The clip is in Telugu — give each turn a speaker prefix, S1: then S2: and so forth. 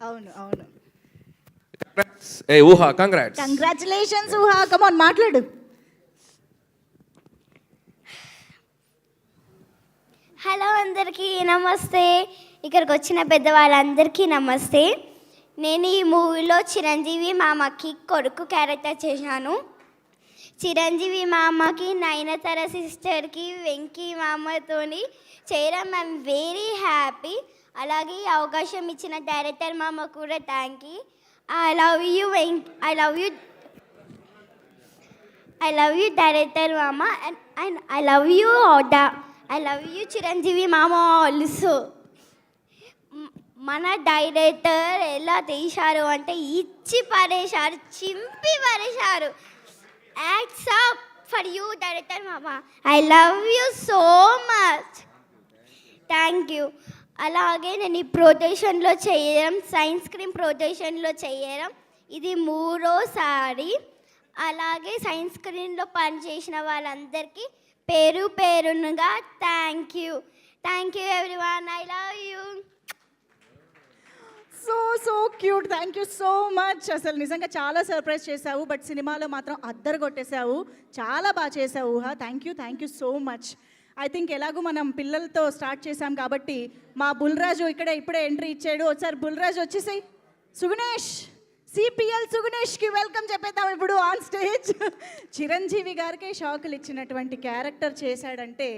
S1: అవును. అవును.
S2: ఏ ఊహా కంగ్రాట్స్.
S1: కంగ్రాచులేషన్స్ ఊహా, కమ్ ఆన్ మాట్లాడు.
S3: హలో అందరికీ నమస్తే. ఇక్కడికి వచ్చిన పెద్దవాళ్ళందరికీ నమస్తే. నేను ఈ మూవీలో చిరంజీవి మామకి కొడుకు క్యారెక్టర్ చేశాను. చిరంజీవి మామకి నయనతార సిస్టర్కి వెంకీ మామతోని చేయడం ఐఎమ్ వెరీ హ్యాపీ. అలాగే ఈ అవకాశం ఇచ్చిన డైరెక్టర్ మామ కూడా thank you. I love you I love you director మామ and I love you Chiranjeevi మామ ఆల్సో. మన డైరెక్టర్ ఎలా తీశారు అంటే ఇచ్చి పడేశారు, చింపి పడేశారు. Hats off for you director మామ. I love you so much. Thank you. అలాగే నేను ఈ ప్రొటేషన్లో చేయడం, సైన్స్ క్రీమ్ ప్రొటేషన్లో చేయడం ఇది మూడోసారి. అలాగే సైన్స్ స్క్రీన్లో పనిచేసిన వాళ్ళందరికీ పేరు పేరునుగా thank you everyone. I love you.
S1: So cute, thank you so much. అసలు నిజంగా చాలా సర్ప్రైజ్ చేసావు, బట్ సినిమాలో మాత్రం అద్దరు కొట్టేశావు. చాలా బాగా చేసావు ఊహా. Thank you so much. I think ఎలాగో మనం పిల్లలతో స్టార్ట్ చేసాం కాబట్టి మా బుల్రాజు ఇప్పుడే ఎంట్రీ ఇచ్చాడు. ఒకసారి బుల్రాజు వచ్చేసాయి. సుగుణేష్, సిపిఎల్ సుగుణేష్కి వెల్కమ్ చెప్పేద్దాం ఇప్పుడు ఆన్ స్టేజ్. చిరంజీవి గారికి షాకులు ఇచ్చినటువంటి క్యారెక్టర్ చేశాడంటే